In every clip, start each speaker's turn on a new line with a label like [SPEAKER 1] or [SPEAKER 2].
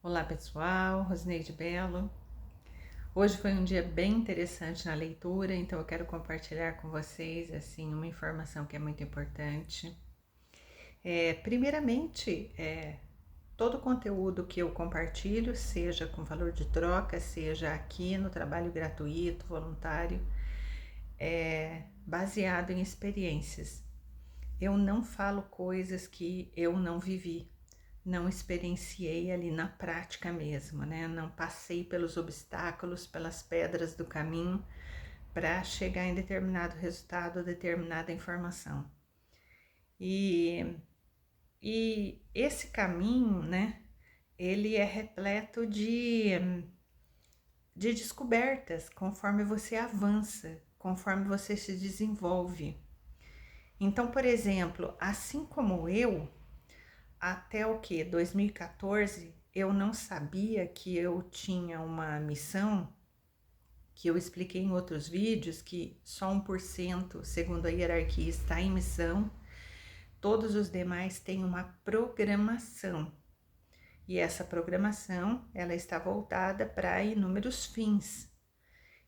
[SPEAKER 1] Olá pessoal, Rosineide Belo. Hoje foi um dia bem interessante na leitura, então eu quero compartilhar com vocês assim uma informação que é muito importante. Primeiramente, todo o conteúdo que eu compartilho, seja com valor de troca, seja aqui no trabalho gratuito, voluntário, é baseado em experiências. Eu não falo coisas que eu não vivi, não experienciei ali na prática mesmo, né? Não passei pelos obstáculos, pelas pedras do caminho para chegar em determinado resultado, determinada informação. E, e esse caminho, né? Ele é repleto de descobertas conforme você avança, conforme você se desenvolve. Então, por exemplo, assim como eu, até o que? 2014, eu não sabia que eu tinha uma missão, que eu expliquei em outros vídeos, que só 1%, segundo a hierarquia, está em missão, todos os demais têm uma programação. E essa programação, ela está voltada para inúmeros fins.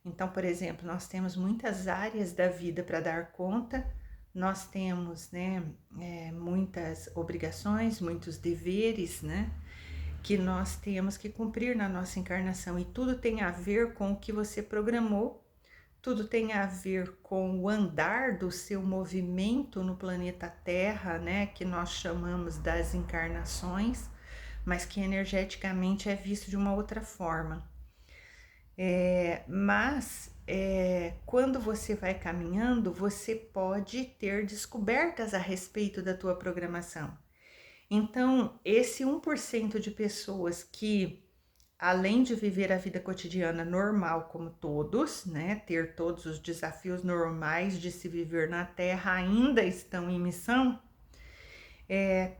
[SPEAKER 1] Então, por exemplo, nós temos muitas áreas da vida para dar conta, nós temos, né, muitas obrigações, muitos deveres, né, que nós temos que cumprir na nossa encarnação, e tudo tem a ver com o que você programou, tudo tem a ver com o andar do seu movimento no planeta Terra, né, que nós chamamos das encarnações, mas que energeticamente é visto de uma outra forma. Quando você vai caminhando, você pode ter descobertas a respeito da tua programação. Então, esse 1% de pessoas que, além de viver a vida cotidiana normal como todos, né, ter todos os desafios normais de se viver na Terra, ainda estão em missão,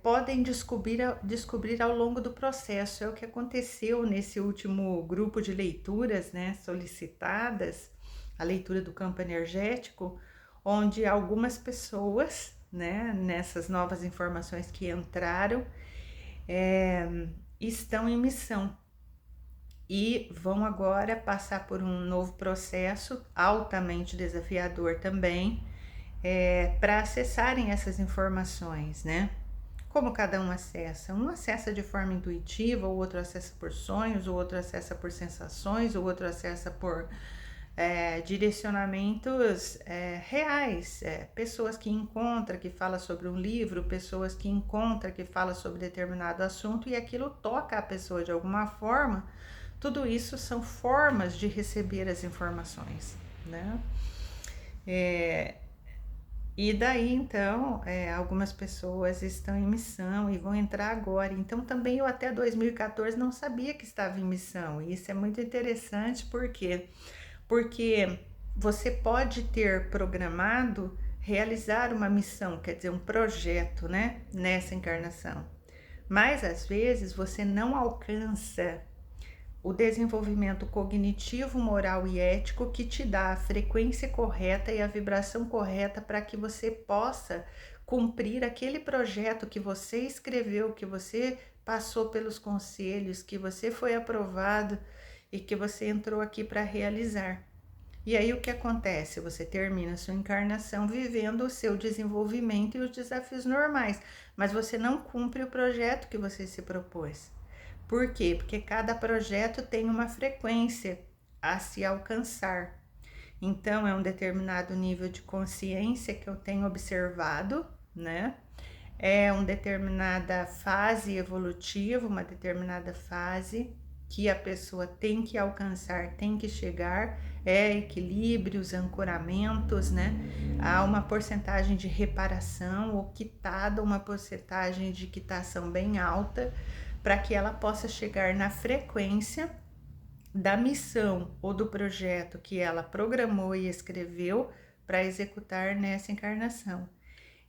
[SPEAKER 1] podem descobrir ao longo do processo. É o que aconteceu nesse último grupo de leituras, né, solicitadas, a leitura do campo energético, onde algumas pessoas, né, nessas novas informações que entraram, estão em missão e vão agora passar por um novo processo altamente desafiador também, para acessarem essas informações, né? Como cada um acessa? Um acessa de forma intuitiva, o outro acessa por sonhos, o outro acessa por sensações, o outro acessa por direcionamentos reais, pessoas que encontra que fala sobre um livro, pessoas que encontra que fala sobre determinado assunto e aquilo toca a pessoa de alguma forma. Tudo isso são formas de receber as informações, né? E daí então, algumas pessoas estão em missão e vão entrar agora. Então também eu até 2014 não sabia que estava em missão. E isso é muito interessante porque você pode ter programado realizar uma missão, quer dizer, um projeto, né, nessa encarnação. Mas às vezes você não alcança o desenvolvimento cognitivo, moral e ético que te dá a frequência correta e a vibração correta para que você possa cumprir aquele projeto que você escreveu, que você passou pelos conselhos, que você foi aprovado e que você entrou aqui para realizar. E aí o que acontece? Você termina a sua encarnação vivendo o seu desenvolvimento e os desafios normais, mas você não cumpre o projeto que você se propôs. Por quê? Porque cada projeto tem uma frequência a se alcançar. Então, é um determinado nível de consciência que eu tenho observado, né? É uma determinada fase evolutiva, uma determinada fase que a pessoa tem que alcançar, tem que chegar, equilíbrios, ancoramentos, né? Há uma porcentagem de reparação ou quitada, uma porcentagem de quitação bem alta, para que ela possa chegar na frequência da missão ou do projeto que ela programou e escreveu para executar nessa encarnação.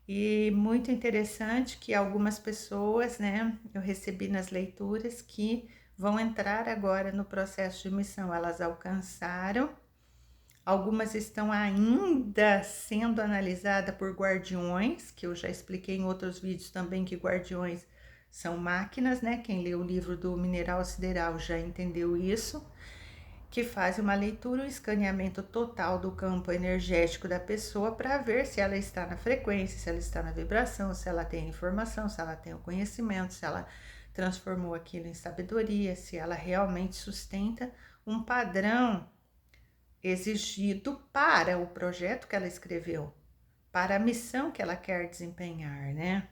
[SPEAKER 1] E muito interessante que algumas pessoas, né, eu recebi nas leituras que vão entrar agora no processo de missão. Elas alcançaram, algumas estão ainda sendo analisadas por guardiões, que eu já expliquei em outros vídeos também que guardiões São máquinas, né? Quem lê o livro do mineral sideral já entendeu isso, que faz uma leitura, um escaneamento total do campo energético da pessoa para ver se ela está na frequência, se ela está na vibração, se ela tem informação, se ela tem o conhecimento, se ela transformou aquilo em sabedoria, se ela realmente sustenta um padrão exigido para o projeto que ela escreveu, para a missão que ela quer desempenhar, né?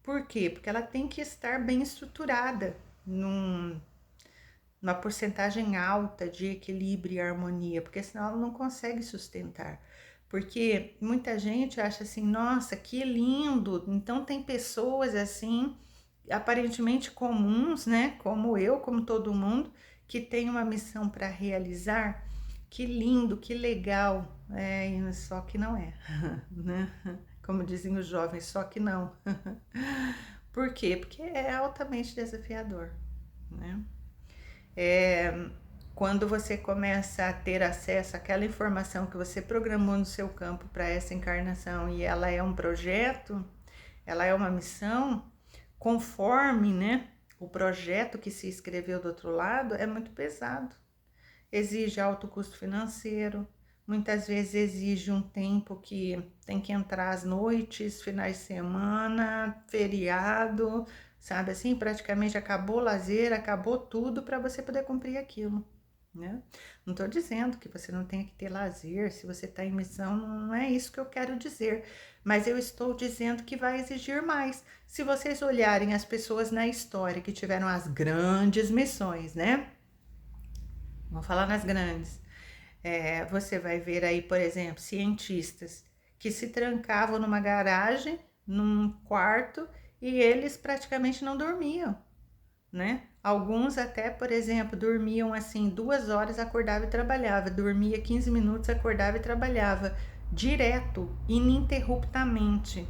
[SPEAKER 1] Por quê? Porque ela tem que estar bem estruturada, numa porcentagem alta de equilíbrio e harmonia, porque senão ela não consegue sustentar. Porque muita gente acha assim, nossa, que lindo! Então tem pessoas assim, aparentemente comuns, né? Como eu, como todo mundo, que tem uma missão para realizar. Que lindo, que legal! Só que não é, né? Como dizem os jovens, só que não. Por quê? Porque é altamente desafiador, né? Quando você começa a ter acesso àquela informação que você programou no seu campo para essa encarnação e ela é um projeto, ela é uma missão, conforme, né, o projeto que se escreveu do outro lado, é muito pesado. Exige alto custo financeiro, muitas vezes exige um tempo que tem que entrar às noites, finais de semana, feriado, sabe assim? Praticamente acabou o lazer, acabou tudo para você poder cumprir aquilo, né? Não estou dizendo que você não tenha que ter lazer, se você está em missão, não é isso que eu quero dizer, mas eu estou dizendo que vai exigir mais. Se vocês olharem as pessoas na história que tiveram as grandes missões, né? Vamos falar nas grandes. Você vai ver aí, por exemplo, cientistas que se trancavam numa garagem, num quarto, e eles praticamente não dormiam, né? Alguns até, por exemplo, dormiam assim 2 horas, acordava e trabalhava, dormia 15 minutos, acordava e trabalhava, direto, ininterruptamente.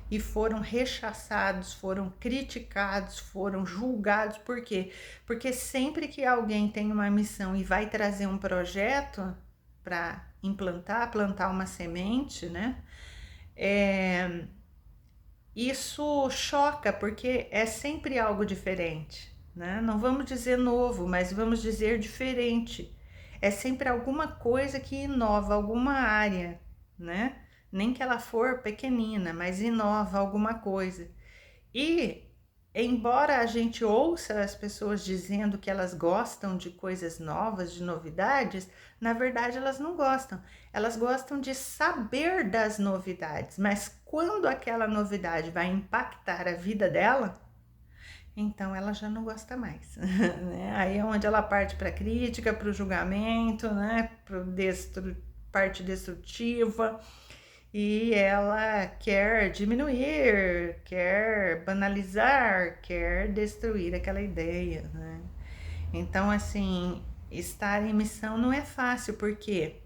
[SPEAKER 1] E foram rechaçados, foram criticados, foram julgados. Por quê? Porque sempre que alguém tem uma missão e vai trazer um projeto para implantar, plantar uma semente, né? Isso choca, porque é sempre algo diferente, né? Não vamos dizer novo, mas vamos dizer diferente. É sempre alguma coisa que inova alguma área, né? Nem que ela for pequenina, mas inova alguma coisa. E embora a gente ouça as pessoas dizendo que elas gostam de coisas novas, de novidades, na verdade elas não gostam. Elas gostam de saber das novidades, mas quando aquela novidade vai impactar a vida dela, então ela já não gosta mais. Né? Aí é onde ela parte para a crítica, para o julgamento, né? Para parte destrutiva, e ela quer diminuir, quer banalizar, quer destruir aquela ideia, né? Então, assim, estar em missão não é fácil, por quê?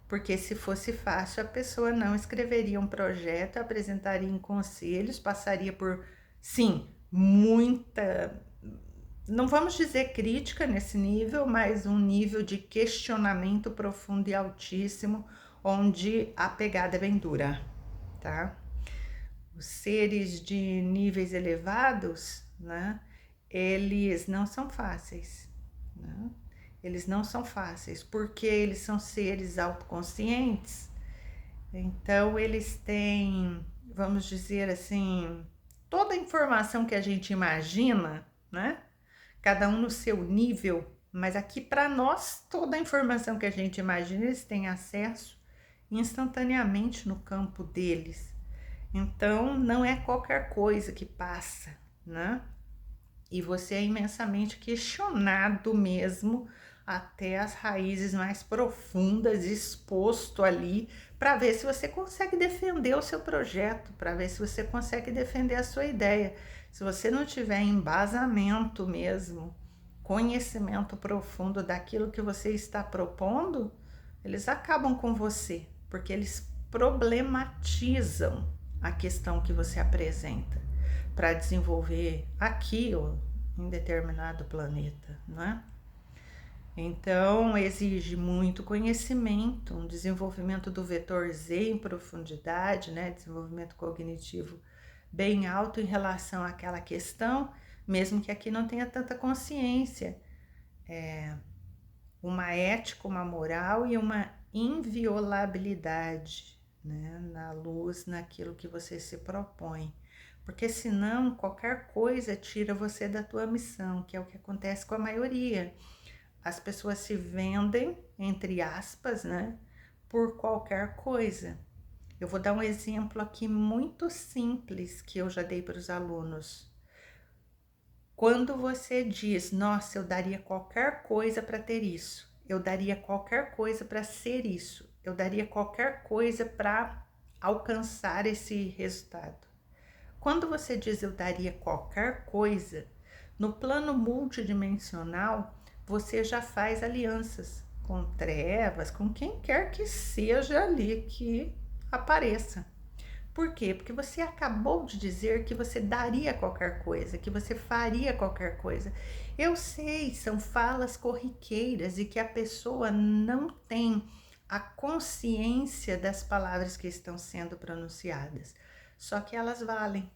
[SPEAKER 1] Porque se fosse fácil, a pessoa não escreveria um projeto, apresentaria em conselhos, passaria por, sim, muita, não vamos dizer crítica nesse nível, mas um nível de questionamento profundo e altíssimo, onde a pegada é bem dura, tá? Os seres de níveis elevados, né? Eles não são fáceis, né? Eles não são fáceis, porque eles são seres autoconscientes, então eles têm, vamos dizer assim, toda a informação que a gente imagina, né? Cada um no seu nível, mas aqui para nós, toda a informação que a gente imagina, eles têm acesso instantaneamente no campo deles. Então, não é qualquer coisa que passa, né? E você é imensamente questionado mesmo, até as raízes mais profundas, exposto ali, para ver se você consegue defender o seu projeto, para ver se você consegue defender a sua ideia. Se você não tiver embasamento mesmo, conhecimento profundo daquilo que você está propondo, eles acabam com você, porque eles problematizam a questão que você apresenta para desenvolver aqui ou em determinado planeta, não é? Então, exige muito conhecimento, um desenvolvimento do vetor Z em profundidade, né? Desenvolvimento cognitivo bem alto em relação àquela questão, mesmo que aqui não tenha tanta consciência. Uma ética, uma moral e uma inviolabilidade, né, na luz, naquilo que você se propõe. Porque senão qualquer coisa tira você da tua missão, que é o que acontece com a maioria. As pessoas se vendem, entre aspas, né, por qualquer coisa. Eu vou dar um exemplo aqui muito simples que eu já dei para os alunos. Quando você diz, nossa, eu daria qualquer coisa para ter isso, eu daria qualquer coisa para ser isso, eu daria qualquer coisa para alcançar esse resultado. Quando você diz eu daria qualquer coisa, no plano multidimensional, você já faz alianças com trevas, com quem quer que seja ali que apareça. Por quê? Porque você acabou de dizer que você daria qualquer coisa, que você faria qualquer coisa. Eu sei, são falas corriqueiras e que a pessoa não tem a consciência das palavras que estão sendo pronunciadas. Só que elas valem.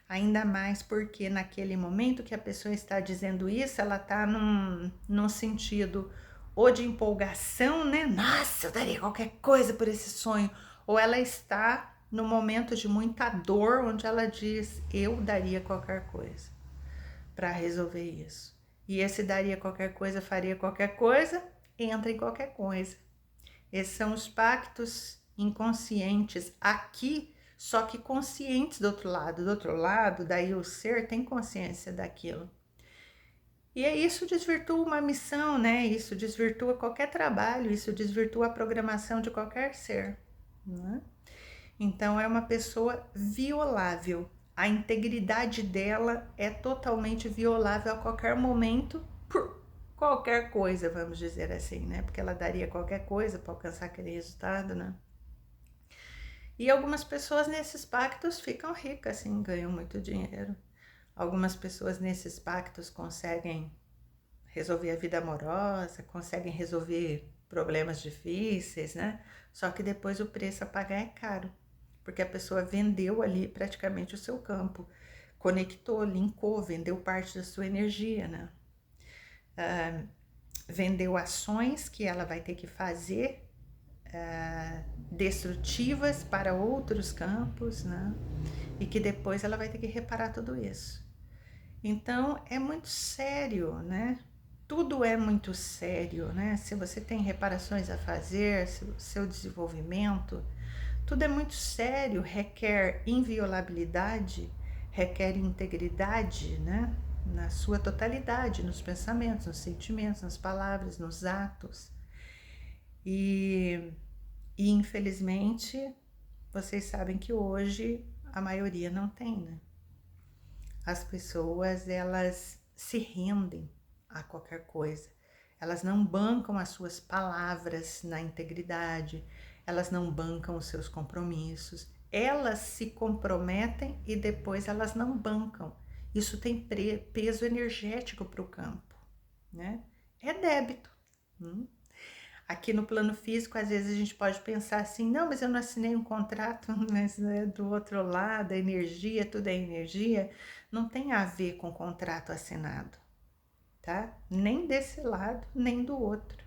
[SPEAKER 1] Ainda mais porque naquele momento que a pessoa está dizendo isso, ela está num sentido ou de empolgação, né? Nossa, eu daria qualquer coisa por esse sonho. Ou ela está no momento de muita dor, onde ela diz, eu daria qualquer coisa para resolver isso. E esse daria qualquer coisa, faria qualquer coisa, entra em qualquer coisa. Esses são os pactos inconscientes aqui, só que conscientes do outro lado. Do outro lado, daí o ser tem consciência daquilo. E isso desvirtua uma missão, né? Isso desvirtua qualquer trabalho, isso desvirtua a programação de qualquer ser, né? Então é uma pessoa violável. A integridade dela é totalmente violável a qualquer momento, por qualquer coisa, vamos dizer assim, né? Porque ela daria qualquer coisa para alcançar aquele resultado, né? E algumas pessoas nesses pactos ficam ricas, assim, ganham muito dinheiro. Algumas pessoas nesses pactos conseguem resolver a vida amorosa, conseguem resolver problemas difíceis, né? Só que depois o preço a pagar é caro, porque a pessoa vendeu ali praticamente o seu campo, conectou, linkou, vendeu parte da sua energia, né? Vendeu ações que ela vai ter que fazer destrutivas para outros campos, né? E que depois ela vai ter que reparar tudo isso. Então é muito sério, né? Tudo é muito sério, né? Se você tem reparações a fazer, seu desenvolvimento, tudo é muito sério, requer inviolabilidade, requer integridade, né? Na sua totalidade, nos pensamentos, nos sentimentos, nas palavras, nos atos. E infelizmente, vocês sabem que hoje a maioria não tem, né? As pessoas, elas se rendem a qualquer coisa. Elas não bancam as suas palavras na integridade, elas não bancam os seus compromissos, elas se comprometem e depois elas não bancam. Isso tem peso energético para o campo, né? É débito. Aqui no plano físico, às vezes a gente pode pensar assim, não, mas eu não assinei um contrato, mas do outro lado, a energia, tudo é energia, não tem a ver com contrato assinado, tá? Nem desse lado, nem do outro.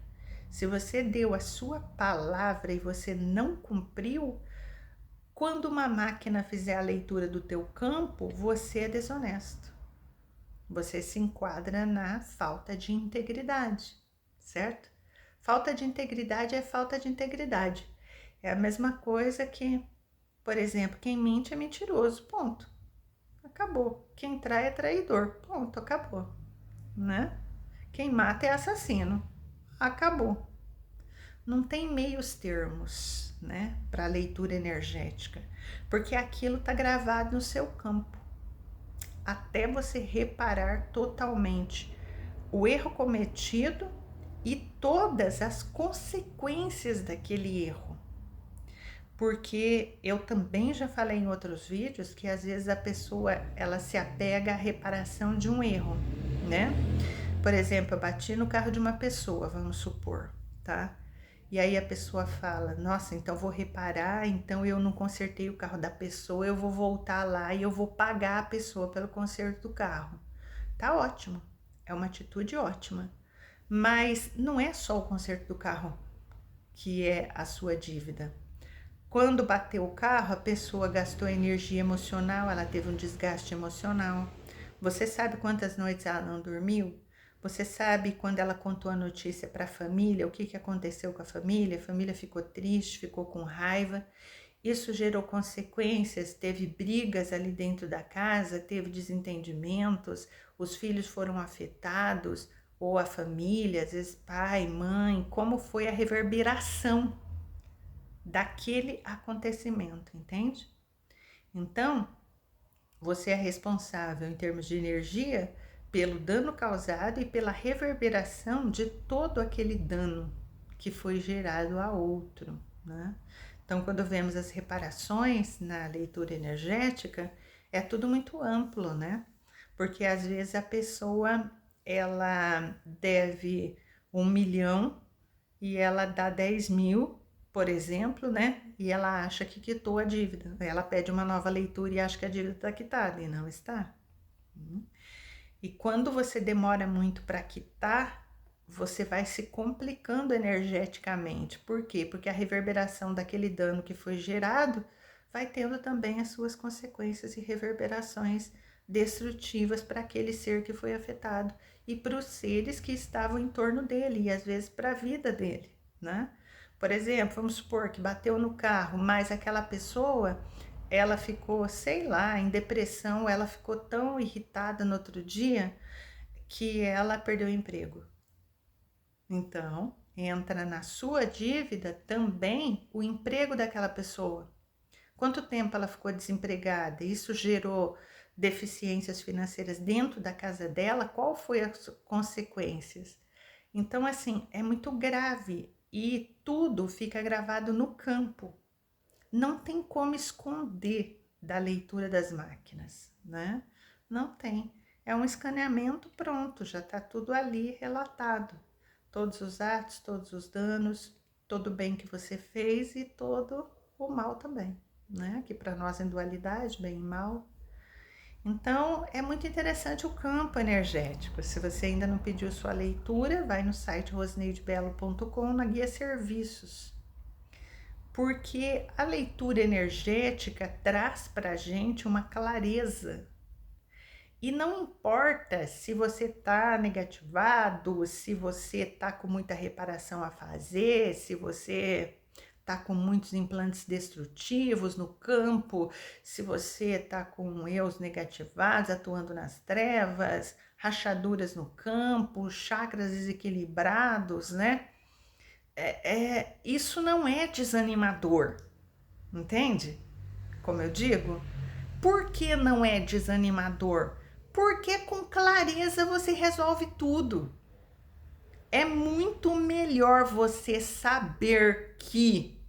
[SPEAKER 1] Se você deu a sua palavra e você não cumpriu, quando uma máquina fizer a leitura do teu campo, você é desonesto. Você se enquadra na falta de integridade, certo? Falta de integridade é falta de integridade. É a mesma coisa que, por exemplo, quem mente é mentiroso, ponto. Acabou. Quem trai é traidor, ponto, acabou, né? Quem mata é assassino, acabou. Não tem meios termos, né, para leitura energética, porque aquilo tá gravado no seu campo. Até você reparar totalmente o erro cometido e todas as consequências daquele erro. Porque eu também já falei em outros vídeos que às vezes a pessoa, ela se apega à reparação de um erro, né? Por exemplo, eu bati no carro de uma pessoa, vamos supor, tá? E aí a pessoa fala: nossa, então vou reparar, então eu não consertei o carro da pessoa, eu vou voltar lá e eu vou pagar a pessoa pelo conserto do carro. Tá ótimo, é uma atitude ótima. Mas não é só o conserto do carro que é a sua dívida. Quando bateu o carro, a pessoa gastou energia emocional, ela teve um desgaste emocional. Você sabe quantas noites ela não dormiu? Você sabe quando ela contou a notícia para a família, o que aconteceu com a família ficou triste, ficou com raiva. Isso gerou consequências, teve brigas ali dentro da casa, teve desentendimentos, os filhos foram afetados, ou a família, às vezes pai, mãe, como foi a reverberação daquele acontecimento, entende? Então, você é responsável em termos de energia pelo dano causado e pela reverberação de todo aquele dano que foi gerado a outro, né? Então, quando vemos as reparações na leitura energética, é tudo muito amplo, né? Porque às vezes a pessoa ela deve 1 milhão e ela dá 10 mil, por exemplo, né? E ela acha que quitou a dívida. Ela pede uma nova leitura e acha que a dívida está quitada e não está. E quando você demora muito para quitar, você vai se complicando energeticamente. Por quê? Porque a reverberação daquele dano que foi gerado vai tendo também as suas consequências e reverberações destrutivas para aquele ser que foi afetado e para os seres que estavam em torno dele e às vezes para a vida dele, né? Por exemplo, vamos supor que bateu no carro, mas aquela pessoa ela ficou, sei lá, em depressão, ela ficou tão irritada no outro dia que ela perdeu o emprego. Então, entra na sua dívida também o emprego daquela pessoa. Quanto tempo ela ficou desempregada? Isso gerou deficiências financeiras dentro da casa dela? Qual foi as consequências? Então, assim, é muito grave e tudo fica gravado no campo. Não tem como esconder da leitura das máquinas, né? Não tem. É um escaneamento pronto, já está tudo ali relatado. Todos os atos, todos os danos, todo o bem que você fez e todo o mal também, né? Que para nós em dualidade, bem e mal. Então, é muito interessante o campo energético. Se você ainda não pediu sua leitura, vai no site rosneidebelo.com na guia serviços. Porque a leitura energética traz para a gente uma clareza. E não importa se você está negativado, se você está com muita reparação a fazer, se você está com muitos implantes destrutivos no campo, se você está com eus negativados atuando nas trevas, rachaduras no campo, chakras desequilibrados, né? Isso não é desanimador, entende? Como eu digo, por que não é desanimador? Porque com clareza você resolve tudo. É muito melhor você saber que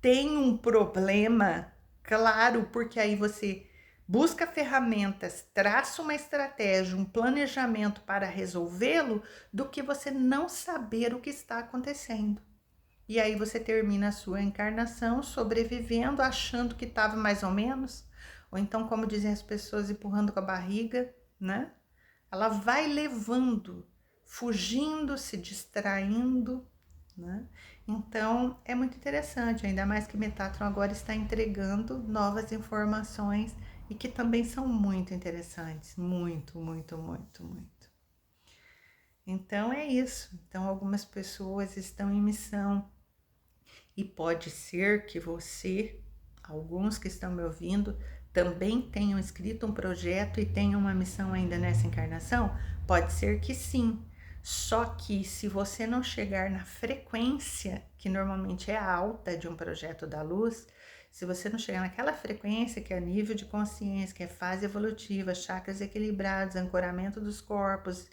[SPEAKER 1] tem um problema, claro, porque aí você busca ferramentas, traça uma estratégia, um planejamento para resolvê-lo, do que você não saber o que está acontecendo. E aí você termina a sua encarnação sobrevivendo, achando que estava mais ou menos, ou então, como dizem as pessoas, empurrando com a barriga, né? Ela vai levando, fugindo, se distraindo, né? Então, é muito interessante, ainda mais que Metatron agora está entregando novas informações e que também são muito interessantes, muito, muito, muito, muito. Então, é isso. Então, algumas pessoas estão em missão e pode ser que você, alguns que estão me ouvindo, também tenham escrito um projeto e tenham uma missão ainda nessa encarnação? Pode ser que sim. Só que se você não chegar na frequência, que normalmente é alta de um projeto da luz, se você não chegar naquela frequência que é nível de consciência, que é fase evolutiva, chakras equilibrados, ancoramento dos corpos,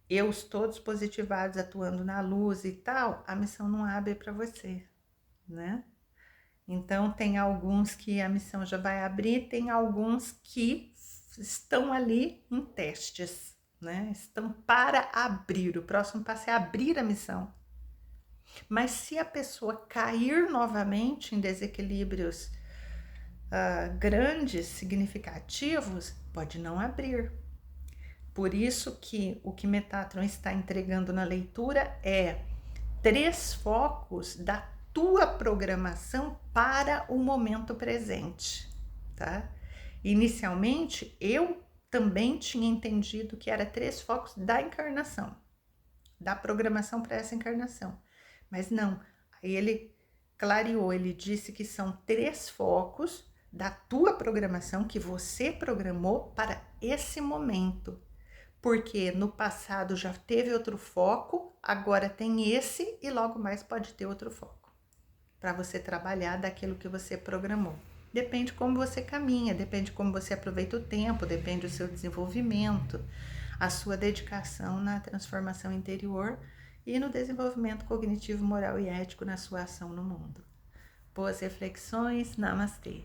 [SPEAKER 1] eus todos positivados atuando na luz e tal, a missão não abre para você, né? Então, tem alguns que a missão já vai abrir, tem alguns que estão ali em testes, né? Estão para abrir. O próximo passo é abrir a missão. Mas se a pessoa cair novamente em desequilíbrios grandes, significativos, pode não abrir. Por isso que o que Metatron está entregando na leitura é 3 focos da tua programação para o momento presente, tá? Inicialmente, eu também tinha entendido que era 3 focos da encarnação, da programação para essa encarnação. Mas não, aí ele clareou, ele disse que são 3 focos da tua programação que você programou para esse momento. Porque no passado já teve outro foco, agora tem esse e logo mais pode ter outro foco. Para você trabalhar daquilo que você programou. Depende como você caminha, depende como você aproveita o tempo, depende do seu desenvolvimento, a sua dedicação na transformação interior e no desenvolvimento cognitivo, moral e ético na sua ação no mundo. Boas reflexões, namastê!